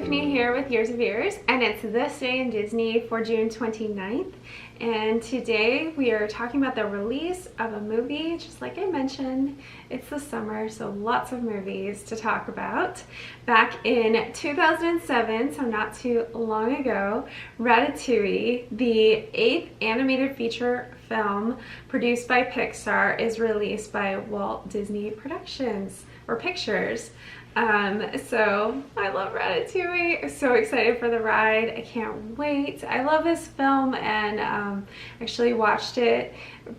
Tiffany here with Years of Ears, and it's This Day in Disney for June 29th. And today we are talking about the release of a movie. Just like I mentioned, it's the summer, so lots of movies to talk about. Back in 2007, so not too long ago, Ratatouille, the 8th animated feature film produced by Pixar, is released by Walt Disney Productions or Pictures. So I love Ratatouille. I'm so excited for the ride. I can't wait. I love this film, and actually watched it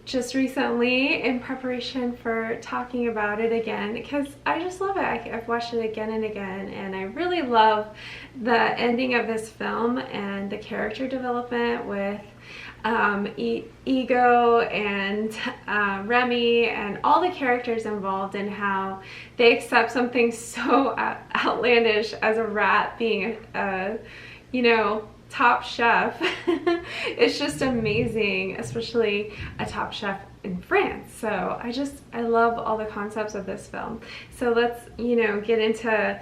just recently in preparation for talking about it again because I just love it. I've watched it again and again, and I really love the ending of this film and the character development with Ego and Remy and all the characters involved, and how they accept something so outlandish as a rat being a top chef. It's just amazing, especially a top chef in France. So I love all the concepts of this film. So let's get into,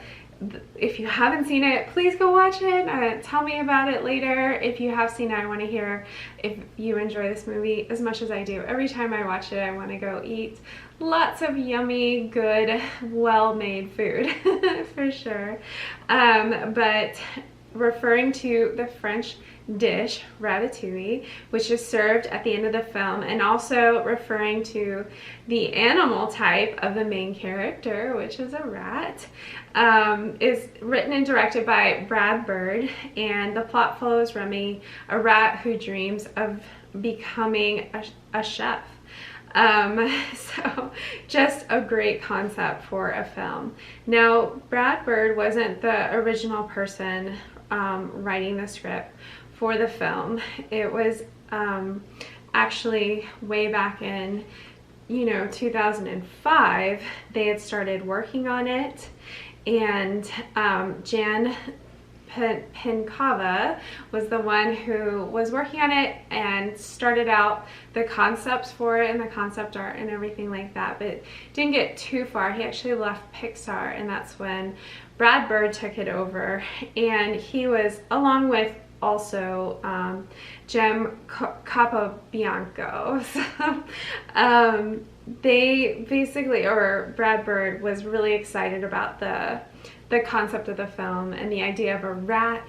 if you haven't seen it, please go watch it. Tell me about it later. If you have seen it, I want to hear if you enjoy this movie as much as I do. Every time I watch it, I want to go eat lots of yummy, good, well-made food for sure. But referring to the French dish ratatouille, which is served at the end of the film, and also referring to the animal type of the main character, which is a rat, is written and directed by Brad Bird, and the plot follows Remy, a rat who dreams of becoming a chef. So just a great concept for a film. Now, Brad Bird wasn't the original person writing the script for the film. It was actually way back in 2005 they had started working on it, and Jan Pinkava was the one who was working on it and started out the concepts for it and the concept art and everything like that, but didn't get too far. He actually left Pixar, and that's when Brad Bird took it over, and he was, along with also Jem Capobianco. So they basically, or Brad Bird was really excited about the concept of the film and the idea of a rat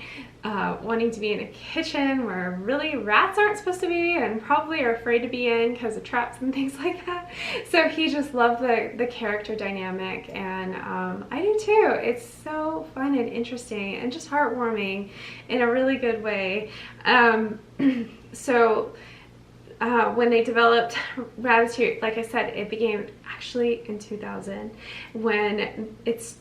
wanting to be in a kitchen where really rats aren't supposed to be and probably are afraid to be in because of traps and things like that. So he just loved the character dynamic, and I do too. It's so fun and interesting and just heartwarming in a really good way. So when they developed Ratatouille, like I said, it began actually in 2000 when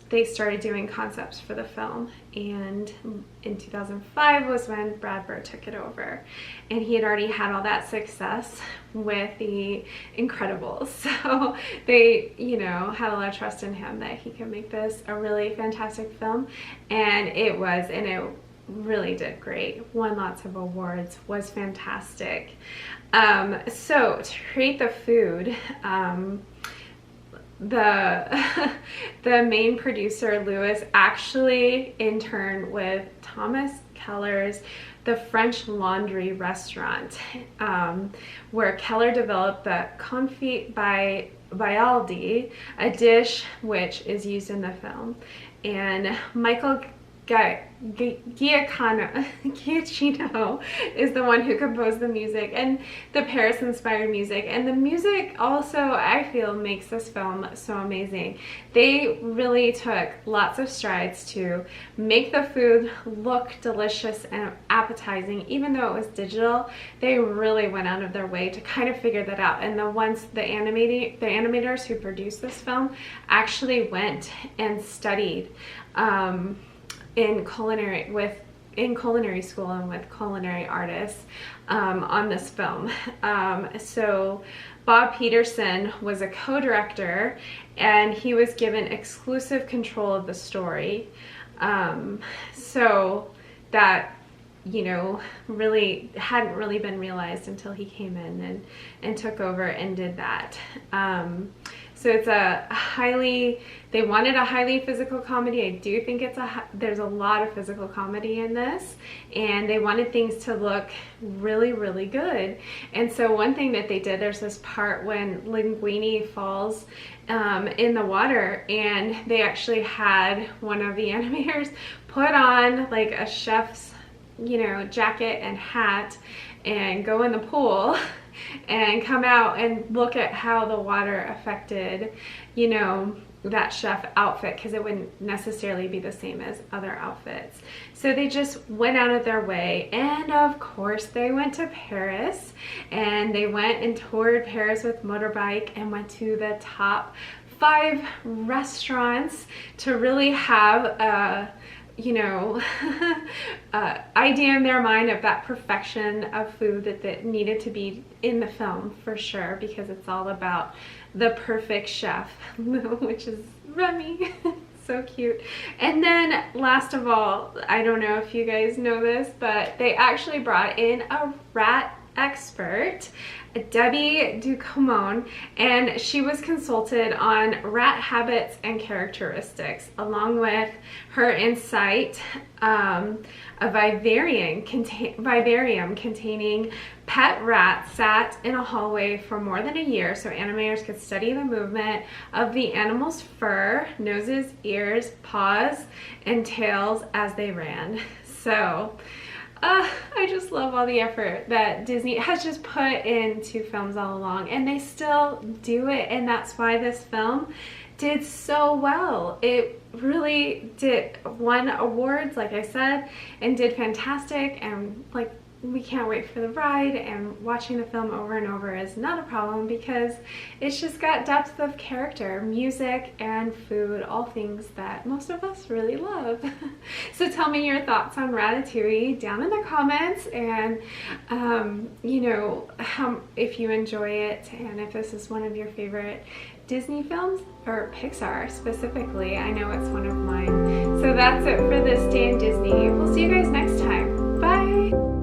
they started doing concepts for the film, and in 2005 was when Brad Bird took it over, and he had already had all that success with The Incredibles, so they had a lot of trust in him that he could make this a really fantastic film, and it really did great. Won lots of awards, was fantastic. So to create the food, the main producer, Lewis, actually interned with Thomas Keller's The French Laundry restaurant, where Keller developed the confit by Vialdi, a dish which is used in the film, and Michael Giacchino is the one who composed the music and the Paris-inspired music. And the music also, I feel, makes this film so amazing. They really took lots of strides to make the food look delicious and appetizing. Even though it was digital, they really went out of their way to kind of figure that out. And the animators who produced this film actually went and studied in culinary school and with culinary artists on this film. So Bob Peterson was a co-director, and he was given exclusive control of the story, so that really hadn't really been realized until he came in and took over and did that. So it's a highly, they wanted a highly physical comedy. I do think there's a lot of physical comedy in this, and they wanted things to look really, really good. And so one thing that they did, there's this part when Linguini falls in the water, and they actually had one of the animators put on like a chef's, you know, jacket and hat and go in the pool and come out and look at how the water affected, you know, that chef outfit, because it wouldn't necessarily be the same as other outfits. So they just went out of their way, and of course they went to Paris, and they went and toured Paris with motorbike and went to the top 5 restaurants to really have a, you know, idea in their mind of that perfection of food that needed to be in the film, for sure, because it's all about the perfect chef, which is Remy. So cute. And then last of all, I don't know if you guys know this, but they actually brought in a rat expert, Debbie Ducommun, and she was consulted on rat habits and characteristics, along with her insight, a vivarium containing pet rats sat in a hallway for more than a year so animators could study the movement of the animal's fur, noses, ears, paws, and tails as they ran. So I just love all the effort that Disney has just put into films all along, and they still do it, and that's why this film did so well. It really won awards, like I said, and did fantastic, and like, we can't wait for the ride, and watching the film over and over is not a problem because it's just got depth of character, music, and food, all things that most of us really love. So tell me your thoughts on Ratatouille down in the comments, and you know, if you enjoy it, and if this is one of your favorite Disney films, or Pixar specifically. I know it's one of mine. So that's it for this day in Disney. We'll see you guys next time. Bye!